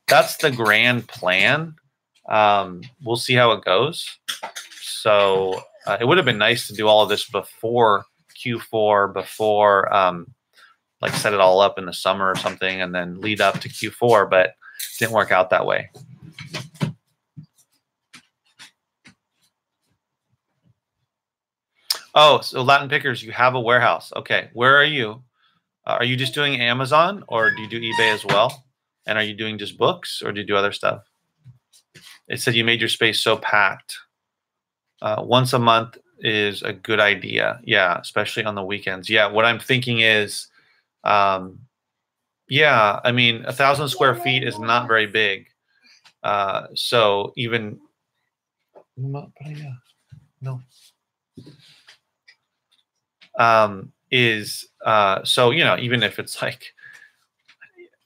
that's the grand plan. We'll see how it goes. So it would have been nice to do all of this before Q4, before like set it all up in the summer or something, and then lead up to Q4, but it didn't work out that way. Oh, so Latin Pickers, you have a warehouse. Okay, where are you? Are you just doing Amazon, or do you do eBay as well? And are you doing just books, or do you do other stuff? It said you made your space so packed. Once a month is a good idea. Yeah, especially on the weekends. Yeah, what I'm thinking is, yeah, I mean, 1,000 square feet is not very big. So even, no. So, you know, even if it's like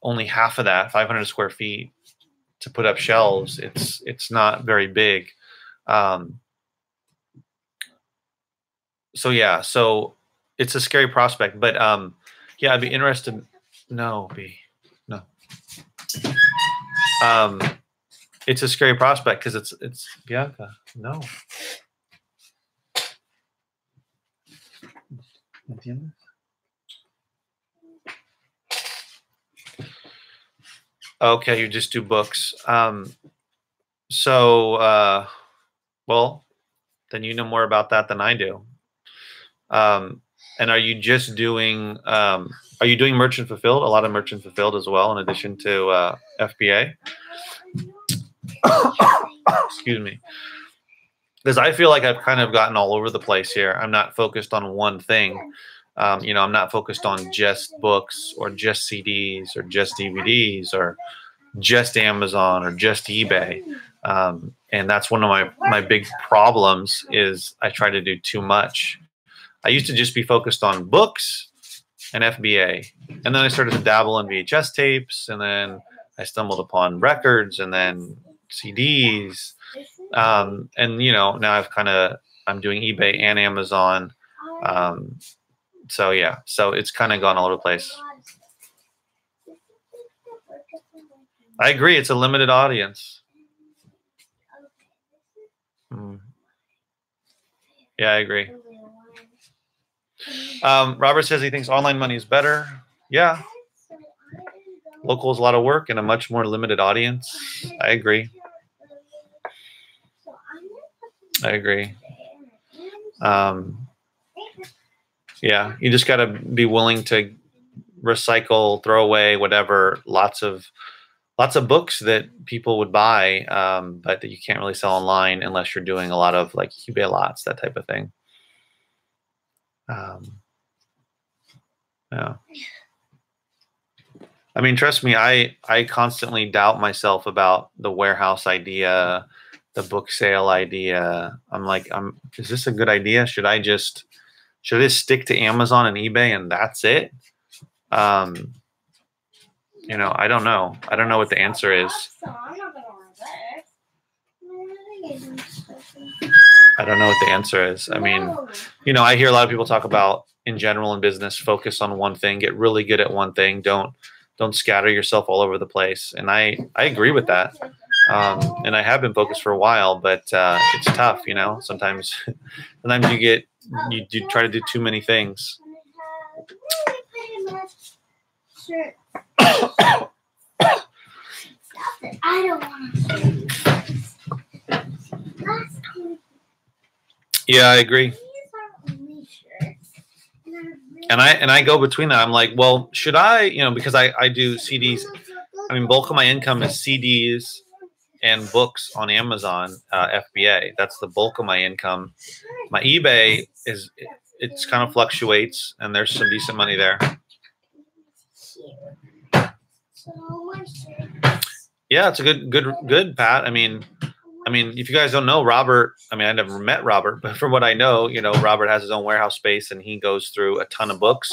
only half of that, 500 square feet to put up shelves, it's not very big. So yeah, so it's a scary prospect, but yeah, I'd be interested. No, no. It's a scary prospect because it's Bianca. No. ¿Entiendes? Okay, you just do books. So, well, then you know more about that than I do. And are you just doing, are you doing merchant fulfilled? A lot of merchant fulfilled as well, in addition to FBA? Excuse me. Because I feel like I've kind of gotten all over the place here. I'm not focused on one thing. You know, I'm not focused on just books or just CDs or just DVDs or, just Amazon or just eBay. And that's one of my big problems is I try to do too much. I used to just be focused on books and FBA. And then I started to dabble in VHS tapes, and then I stumbled upon records and then CDs. And now I'm doing eBay and Amazon. So yeah, so it's kind of gone all over the place. I agree. It's a limited audience. Yeah, I agree. Robert says he thinks online money is better. Yeah. Local is a lot of work and a much more limited audience. I agree. Yeah, you just got to be willing to recycle, throw away, whatever. Lots of books that people would buy, but that you can't really sell online unless you're doing a lot of like eBay lots, that type of thing. Yeah. I mean, trust me, I constantly doubt myself about the warehouse idea, the book sale idea. I'm like, is this a good idea? Should I just stick to Amazon and eBay and that's it? I don't know. I don't know what the answer is. I don't know what the answer is. I mean, I hear a lot of people talk about in general in business, focus on one thing, get really good at one thing. Don't scatter yourself all over the place. And I agree with that. And I have been focused for a while, but it's tough, sometimes you do try to do too many things. I don't want to. Yeah, I agree. And I go between that. I'm like, well, should I, because I do CDs. I mean, bulk of my income is CDs and books on Amazon, FBA. That's the bulk of my income. My eBay it's kind of fluctuates, and there's some decent money there. Yeah, it's a good, Pat. I mean, if you guys don't know Robert, I mean, I never met Robert, but from what I know, Robert has his own warehouse space and he goes through a ton of books,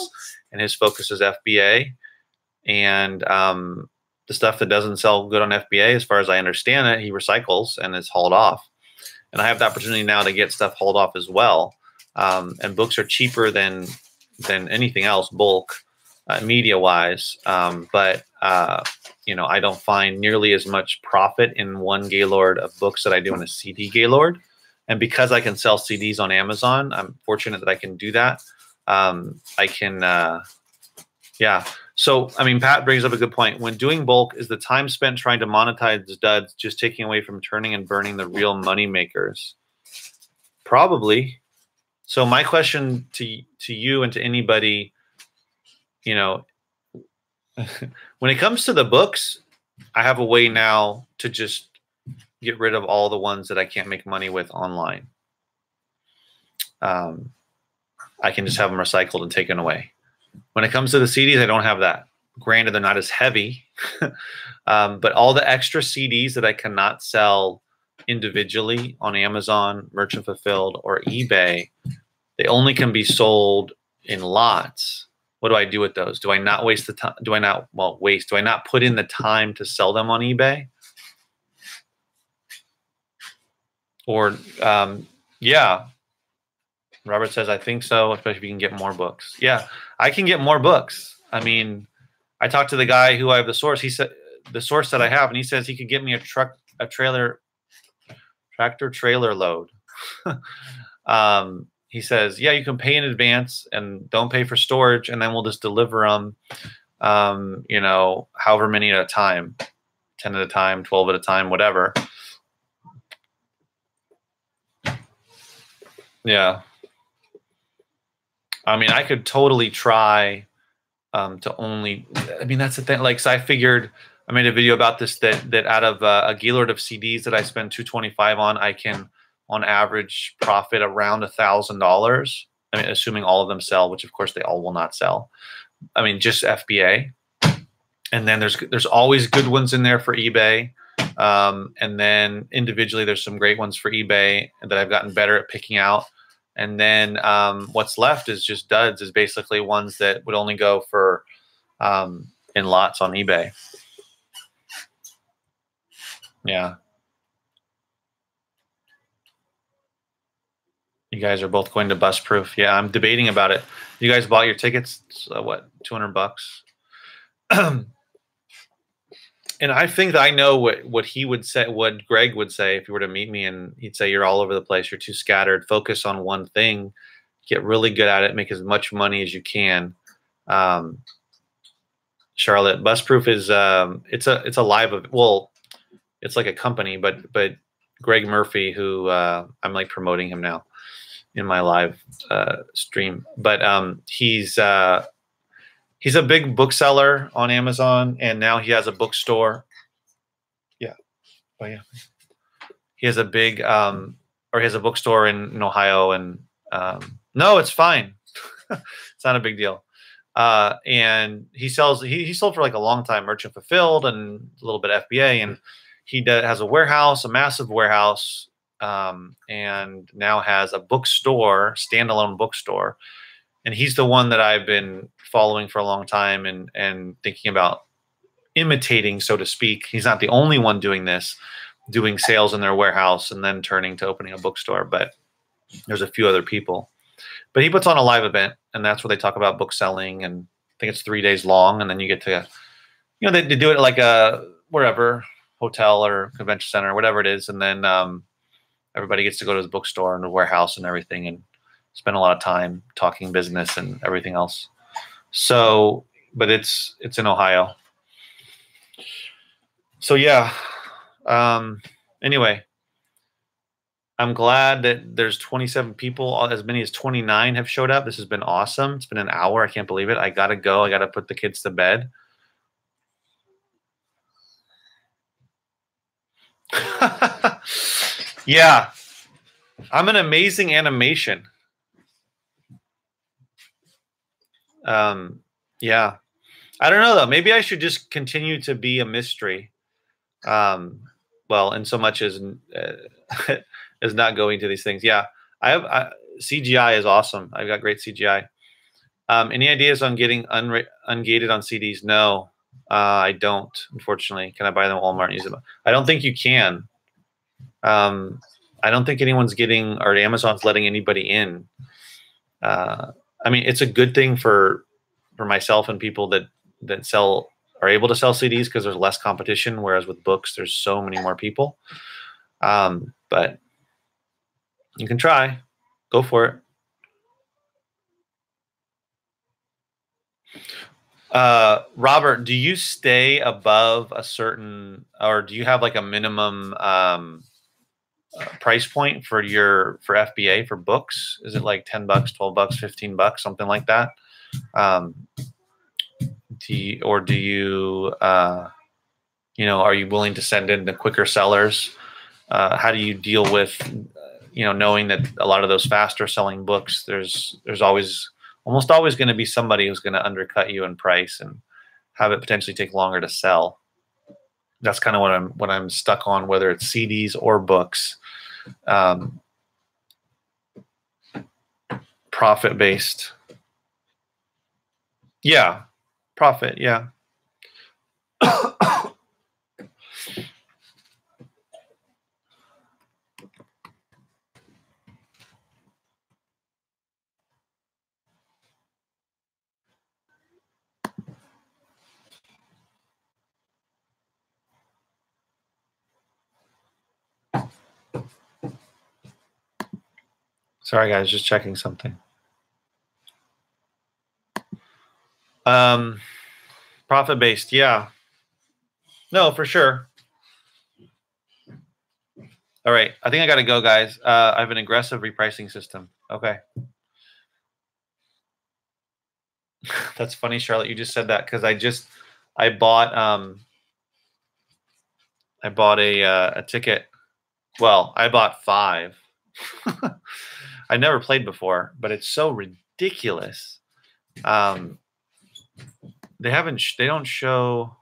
and his focus is FBA. And the stuff that doesn't sell good on FBA, as far as I understand it, he recycles and is hauled off. And I have the opportunity now to get stuff hauled off as well. And books are cheaper than anything else, bulk, media-wise. But I don't find nearly as much profit in one Gaylord of books that I do in a CD Gaylord. And because I can sell CDs on Amazon, I'm fortunate that I can do that. Yeah. So, I mean, Pat brings up a good point. When doing bulk, is the time spent trying to monetize duds just taking away from turning and burning the real money makers? Probably. So my question to you and to anybody, when it comes to the books, I have a way now to just get rid of all the ones that I can't make money with online. I can just have them recycled and taken away. When it comes to the CDs, I don't have that. Granted, they're not as heavy, but all the extra CDs that I cannot sell individually on Amazon, Merchant Fulfilled, or eBay, they only can be sold in lots. What do I do with those? Do I not waste the time? Do I not put in the time to sell them on eBay? Or, yeah. Robert says, I think so, especially if you can get more books. Yeah, I can get more books. I mean, I talked to the guy who I have the source. He said the source that I have, and he says he could get me a tractor trailer load. He says, yeah, you can pay in advance and don't pay for storage, and then we'll just deliver them, however many at a time, 10 at a time, 12 at a time, whatever. Yeah. I mean, I could totally try to only, I mean, that's the thing. Like, so I figured, I made a video about this, that out of a Gaylord of CDs that I spend $225 on, I can, on average, profit around $1,000. I mean, assuming all of them sell, which of course they all will not sell. I mean, just FBA. And then there's always good ones in there for eBay. And then individually, there's some great ones for eBay that I've gotten better at picking out. And then what's left is just duds, is basically ones that would only go for in lots on eBay. Yeah. You guys are both going to Bust Proof. Yeah, I'm debating about it. You guys bought your tickets, so what, $200? And I think that I know what he would say, what Greg would say if he were to meet me, and he'd say, you're all over the place. You're too scattered. Focus on one thing. Get really good at it. Make as much money as you can. Charlotte, Bust Proof is it's a live event. Well, it's like a company, but Greg Murphy, who I'm like promoting him now in my live stream, but he's a big bookseller on Amazon, and now he has a bookstore. Yeah, oh yeah, he has a big or he has a bookstore in Ohio, and no, it's fine. It's not a big deal. And he sells. He sold for like a long time, merchant fulfilled, and a little bit FBA, and he has a warehouse, a massive warehouse, and now has a bookstore, standalone bookstore. And he's the one that I've been following for a long time and thinking about imitating, so to speak. He's not the only one doing this, doing sales in their warehouse and then turning to opening a bookstore, but there's a few other people. But he puts on a live event, and that's where they talk about book selling, and I think it's 3 days long, and then you get to, they do it at like a wherever, hotel or convention center or whatever it is, and then everybody gets to go to the bookstore and the warehouse and everything, and spend a lot of time talking business and everything else. So, but it's in Ohio. So yeah. Anyway, I'm glad that there's 27 people. As many as 29 have showed up. This has been awesome. It's been an hour. I can't believe it. I gotta go. I gotta put the kids to bed. Yeah, I'm an amazing animation. Yeah, I don't know though. Maybe I should just continue to be a mystery. Well, in so much as as not going to these things. Yeah, CGI is awesome. I've got great CGI. Any ideas on getting ungated on CDs? No, I don't. Unfortunately, can I buy them at Walmart and use them? I don't think you can. I don't think anyone's getting, or Amazon's letting anybody in. I mean, it's a good thing for myself and people that are able to sell CDs, because there's less competition. Whereas with books, there's so many more people. But you can try. Go for it. Robert, do you stay above a certain, or do you have like a minimum price point for FBA for books? Is it like $10, $12, $15, something like that? Do you are you willing to send in the quicker sellers? How do you deal with knowing that a lot of those faster selling books, there's almost always going to be somebody who's going to undercut you in price and have it potentially take longer to sell. That's kind of what I'm stuck on, whether it's CDs or books. Profit based. Yeah. Profit. Yeah. Sorry, guys, just checking something. Profit based, yeah. No, for sure. All right, I think I got to go, guys. I have an aggressive repricing system. Okay. That's funny, Charlotte. You just said that because I bought a ticket. Well, I bought 5. I never played before, but it's so ridiculous. They don't show.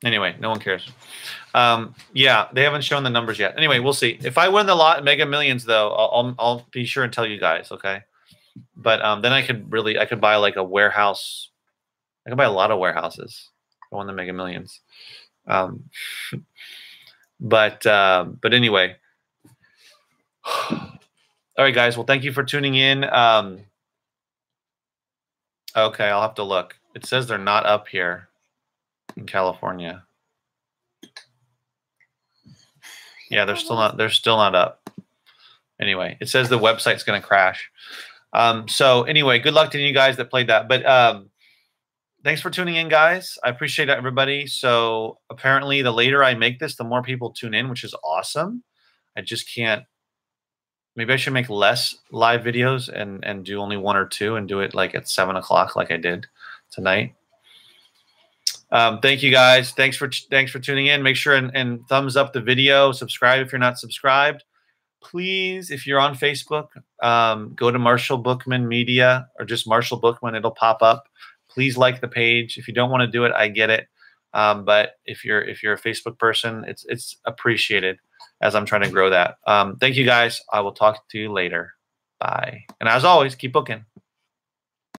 Anyway, no one cares. Yeah, they haven't shown the numbers yet. Anyway, we'll see. If I win the lot Mega Millions, though, I'll be sure and tell you guys. Okay. But then I could buy like a warehouse. I could buy a lot of warehouses. If I won the Mega Millions. But anyway. All right, guys. Well, thank you for tuning in. Okay, I'll have to look. It says they're not up here in California. Yeah, they're still not up. Anyway, it says the website's going to crash. So anyway, good luck to you guys that played that. But thanks for tuning in, guys. I appreciate everybody. So apparently the later I make this, the more people tune in, which is awesome. I just can't. Maybe I should make less live videos and do only 1 or 2 and do it like at 7 o'clock like I did tonight. Thank you, guys. Thanks for tuning in. Make sure and thumbs up the video. Subscribe if you're not subscribed. Please, if you're on Facebook, go to Marshall Bookman Media or just Marshall Bookman. It'll pop up. Please like the page. If you don't want to do it, I get it. But if you're a Facebook person, it's appreciated as I'm trying to grow that. Thank you, guys. I will talk to you later. Bye. And as always, keep booking.